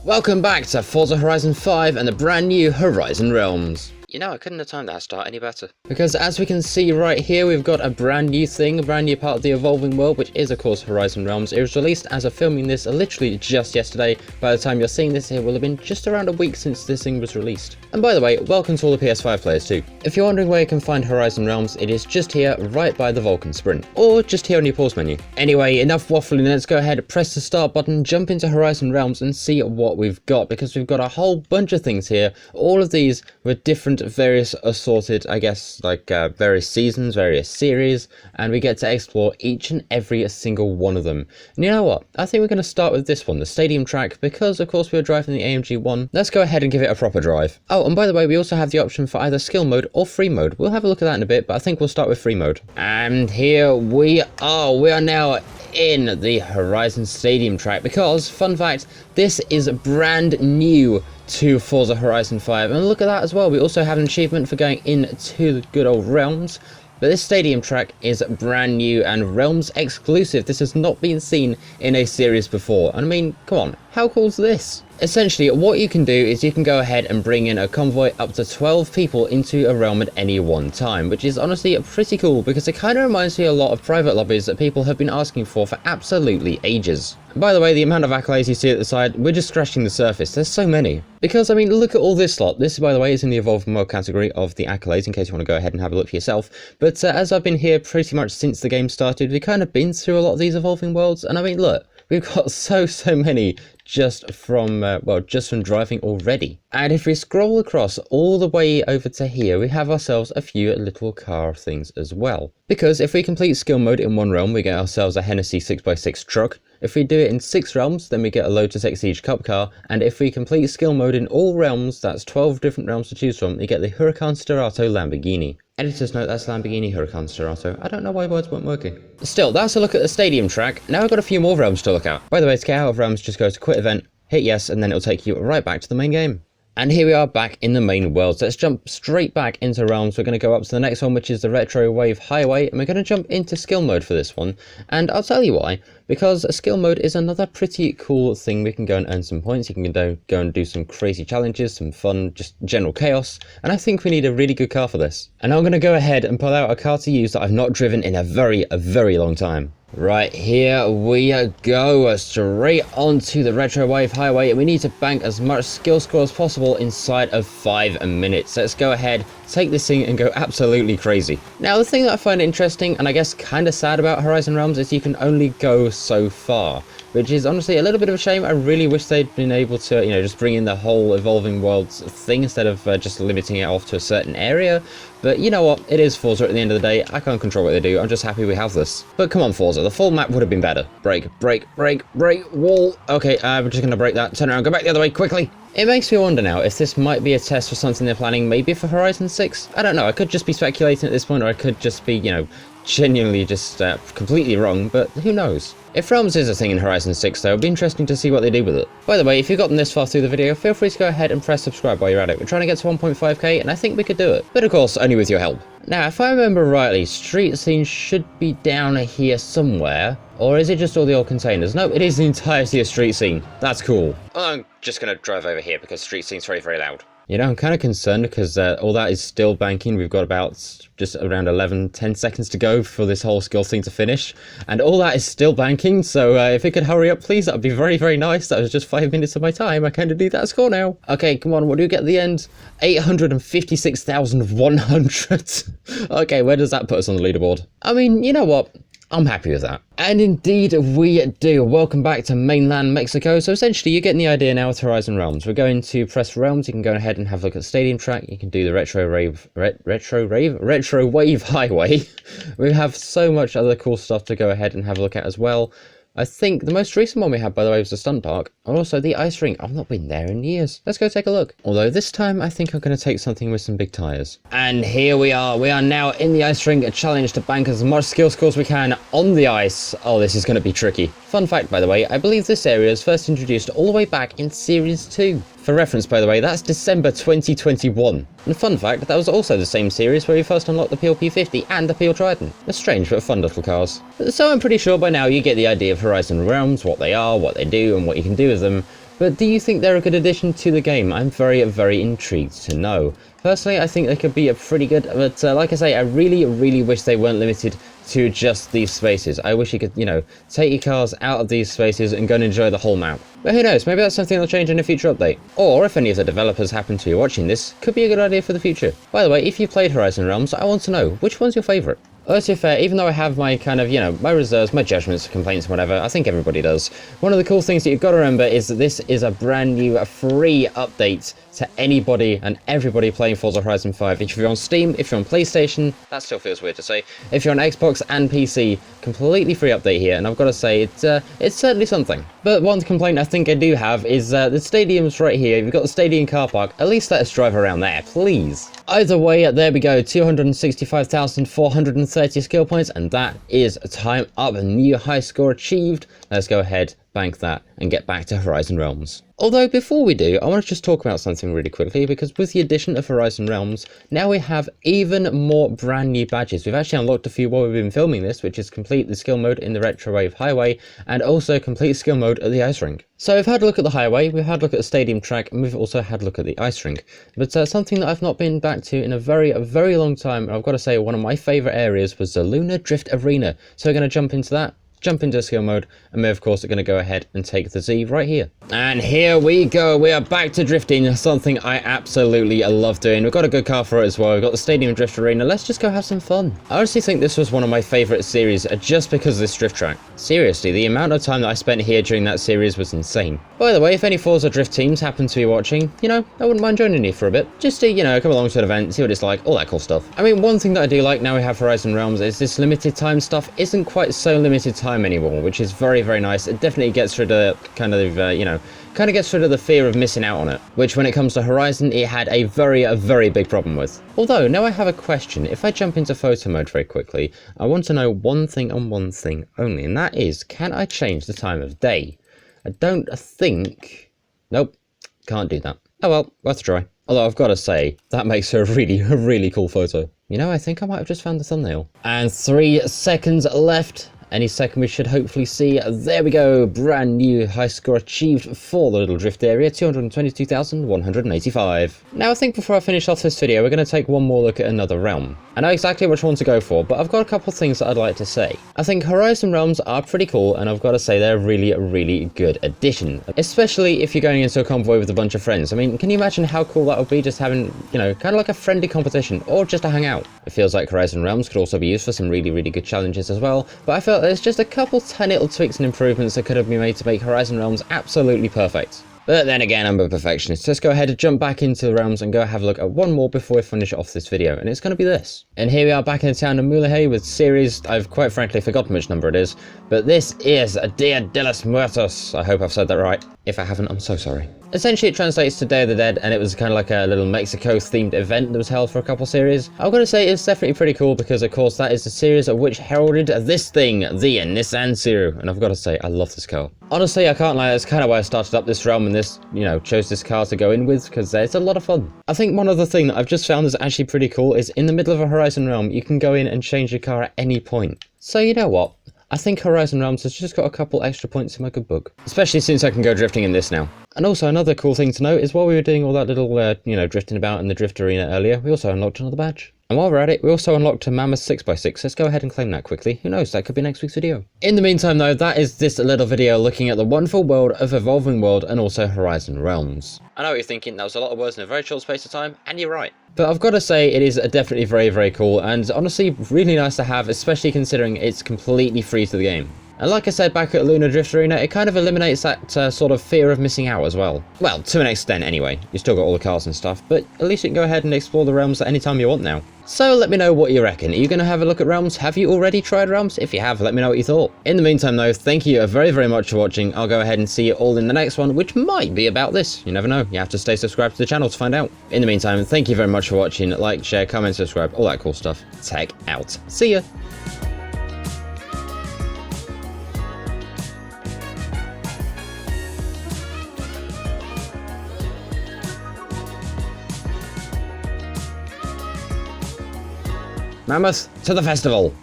Welcome back to Forza Horizon 5 and the brand new Horizon Realms. You know, I couldn't have timed that start any better. Because as we can see right here, we've got a brand new thing, a brand new part of the evolving world, which is of course Horizon Realms. It was released as of filming this literally just yesterday. By the time you're seeing this, it will have been just around a week since this thing was released. And by the way, welcome to all the PS5 players too. If you're wondering where you can find Horizon Realms, it is just here, right by the Vulcan Sprint. Or just here on your pause menu. Anyway, enough waffling, let's go ahead, press the start button, jump into Horizon Realms and see what we've got. Because we've got a whole bunch of things here. All of these with different various assorted, I guess, like various seasons, various series, and we get to explore each and every single one of them. And you know what? I think we're going to start with this one, the stadium track, because of course we were driving the AMG 1. Let's go ahead and give it a proper drive. Oh, and by the way, we also have the option for either skill mode or free mode. We'll have a look at that in a bit, but I think we'll start with free mode. And here we are. We are now in the Horizon Stadium track because, fun fact, this is brand new to Forza Horizon 5, and look at that as well. We also have an achievement for going into the good old Realms, but this stadium track is brand new and Realms exclusive. This has not been seen in a series before, and I mean, come on, how cool is this? Essentially, what you can do is you can go ahead and bring in a convoy up to 12 people into a realm at any one time, which is honestly pretty cool because it kind of reminds me a lot of private lobbies that people have been asking for absolutely ages. By the way, the amount of accolades you see at the side, we're just scratching the surface. There's so many. Because, I mean, look at all this lot. This, by the way, is in the Evolving World category of the accolades, in case you want to go ahead and have a look for yourself. But as I've been here pretty much since the game started, we've kind of been through a lot of these Evolving Worlds, and I mean, look, we've got so many just from driving already. And if we scroll across all the way over to here, we have ourselves a few little car things as well. Because if we complete skill mode in one realm, we get ourselves a Hennessy 6x6 truck. If we do it in 6 realms, then we get a Lotus Exige Cup car. And if we complete skill mode in all realms, that's 12 different realms to choose from, you get the Huracan Sterato Lamborghini. Editor's note, that's Lamborghini Huracan Sterato. I don't know why words weren't working. Still, that's a look at the stadium track. Now I've got a few more realms to look at. By the way, to get out of realms, just go to quit event, hit yes, and then it'll take you right back to the main game. And here we are back in the main world. So let's jump straight back into realms. We're going to go up to the next one, which is the Retro Wave Highway, and we're going to jump into skill mode for this one. And I'll tell you why. Because skill mode is another pretty cool thing. We can go and earn some points. You can go and do some crazy challenges, some fun, just general chaos. And I think we need a really good car for this. And I'm going to go ahead and pull out a car to use that I've not driven in a very long time. Right, here we go, straight onto the Retro Wave Highway, and we need to bank as much skill score as possible inside of 5 minutes. Let's go ahead, take this thing and go absolutely crazy. Now, the thing that I find interesting, and I guess kind of sad about Horizon Realms, is you can only go so far, which is honestly a little bit of a shame. I really wish they'd been able to, you know, just bring in the whole Evolving Worlds thing instead of just limiting it off to a certain area. But you know what, it is Forza at the end of the day. I can't control what they do, I'm just happy we have this. But come on Forza, the full map would have been better. Brake, wall. Okay, we're just gonna break that, turn around, go back the other way, quickly. It makes me wonder now if this might be a test for something they're planning, maybe for Horizon 6? I don't know, I could just be speculating at this point, or I could just be, you know, genuinely just completely wrong, but who knows? If Realms is a thing in Horizon 6 though, it'll be interesting to see what they do with it. By the way, if you've gotten this far through the video, feel free to go ahead and press subscribe while you're at it. We're trying to get to 1.5k and I think we could do it. But of course, only with your help. Now, if I remember rightly, street scene should be down here somewhere. Or is it just all the old containers? No, it is the entirety of street scene. That's cool. I'm just going to drive over here because street scene's very loud. You know, I'm kind of concerned because all that is still banking. We've got about just around 10 seconds to go for this whole skill thing to finish. And all that is still banking, so if it could hurry up, please, that would be very nice. That was just 5 minutes of my time. I kind of need that score now. Okay, come on, what do you get at the end? 856,100. Okay, where does that put us on the leaderboard? I mean, you know what? I'm happy with that. And indeed we do. Welcome back to mainland Mexico. So essentially you're getting the idea now with Horizon Realms. We're going to press Realms. You can go ahead and have a look at the stadium track. You can do the Retro Wave Highway. We have so much other cool stuff to go ahead and have a look at as well. I think the most recent one we had, by the way, was the stunt park, and also the ice rink. I've not been there in years. Let's go take a look. Although this time, I think I'm going to take something with some big tyres. And here we are. We are now in the ice rink, a challenge to bank as much skill score as we can on the ice. Oh, this is going to be tricky. Fun fact, by the way, I believe this area was first introduced all the way back in Series 2. For reference, by the way, that's December 2021. And fun fact, that was also the same series where we first unlocked the PLP 50 and the PL Trident. They're strange but fun little cars. So I'm pretty sure by now you get the idea of Horizon Realms, what they are, what they do, and what you can do with them. But do you think they're a good addition to the game? I'm very, very intrigued to know. Personally, I think they could be a pretty good, but like I say, I really wish they weren't limited to just these spaces. I wish you could, take your cars out of these spaces and go and enjoy the whole map. But who knows, maybe that's something they'll change in a future update. Or if any of the developers happen to be watching this, could be a good idea for the future. By the way, if you played Horizon Realms, I want to know, which one's your favourite? Well, to be fair, even though I have my kind of, my reserves, my judgments, complaints, whatever, I think everybody does. One of the cool things that you've got to remember is that this is a brand new free update to anybody and everybody playing Forza Horizon 5. If you're on Steam, if you're on PlayStation, that still feels weird to say. If you're on Xbox and PC, completely free update here, and I've got to say, it's certainly something. But one complaint I think I do have is the stadium's right here. You've got the stadium car park. At least let us drive around there, please. Either way, there we go, 265,430 skill points, and that is a time up, a new high score achieved. Let's go ahead, bank that, and get back to Horizon Realms. Although before we do, I want to just talk about something really quickly, because with the addition of Horizon Realms, now we have even more brand new badges. We've actually unlocked a few while we've been filming this, which is complete the skill mode in the Retrowave Highway, and also complete skill mode at the Ice Rink. So we've had a look at the highway, we've had a look at the stadium track, and we've also had a look at the ice rink. But something that I've not been back to in a very long time, and I've got to say one of my favourite areas was the Lunar Drift Arena. So we're going to jump into that. Jump into skill mode, and we of course are going to go ahead and take the Z right here. And here we go, we are back to drifting, something I absolutely love doing. We've got a good car for it as well, we've got the Stadium Drift Arena, let's just go have some fun. I honestly think this was one of my favourite series just because of this drift track. Seriously, the amount of time that I spent here during that series was insane. By the way, if any Forza Drift teams happen to be watching, I wouldn't mind joining you for a bit, just to, come along to an event, see what it's like, all that cool stuff. I mean, one thing that I do like now we have Horizon Realms is this limited time stuff isn't quite so limited time anymore, which is very nice. It definitely gets rid of kind of gets rid of the fear of missing out on it, which when it comes to Horizon it had a very big problem with. Although now I have a question. If I jump into photo mode very quickly, I want to know one thing and one thing only, and that is, can I change the time of day? I don't think, nope, can't do that. Oh well, worth a try. Although I've got to say, that makes a really cool photo. I think I might have just found the thumbnail. And 3 seconds left. Any second we should hopefully see, there we go, brand new high score achieved for the little drift area, 222,185. Now I think before I finish off this video, we're going to take one more look at another realm. I know exactly which one to go for, but I've got a couple of things that I'd like to say. I think Horizon Realms are pretty cool, and I've got to say they're a really good addition. Especially if you're going into a convoy with a bunch of friends. I mean, can you imagine how cool that would be, just having, kind of like a friendly competition, or just to hang out? It feels like Horizon Realms could also be used for some really good challenges as well, but I felt there's just a couple tiny little tweaks and improvements that could have been made to make Horizon Realms absolutely perfect. But then again, I'm a perfectionist. Let's go ahead and jump back into the realms and go have a look at one more before we finish off this video, and it's going to be this. And here we are back in the town of Mulahey with series, I've quite frankly forgotten which number it is, but this is Dia de los Muertos. I hope I've said that right. If I haven't, I'm so sorry. Essentially, it translates to Day of the Dead, and it was kind of like a little Mexico-themed event that was held for a couple series. I've got to say, it's definitely pretty cool because, of course, that is the series of which heralded this thing, the Nissan Zero. And I've got to say, I love this car. Honestly, I can't lie, that's kind of why I started up this realm and this, chose this car to go in with, because it's a lot of fun. I think one other thing that I've just found is actually pretty cool is in the middle of a Horizon realm, you can go in and change your car at any point. So you know what? I think Horizon Realms has just got a couple extra points in my good book. Especially since I can go drifting in this now. And also another cool thing to note is while we were doing all that little, drifting about in the drift arena earlier, we also unlocked another badge. And while we're at it, we also unlocked a Mammoth 6x6. Let's go ahead and claim that quickly. Who knows, that could be next week's video. In the meantime though, that is this little video looking at the wonderful world of Evolving World and also Horizon Realms. I know what you're thinking, that was a lot of words in a very short space of time, and you're right. But I've got to say, it is definitely very cool, and honestly, really nice to have, especially considering it's completely free to the game. And like I said back at Lunar Drift Arena, it kind of eliminates that sort of fear of missing out as well. Well, to an extent anyway. You still got all the cars and stuff, but at least you can go ahead and explore the realms at any time you want now. So let me know what you reckon. Are you going to have a look at realms? Have you already tried realms? If you have, let me know what you thought. In the meantime though, thank you very much for watching. I'll go ahead and see you all in the next one, which might be about this. You never know. You have to stay subscribed to the channel to find out. In the meantime, thank you very much for watching. Like, share, comment, subscribe, all that cool stuff. Tech out. See ya. Mammoth, to the festival!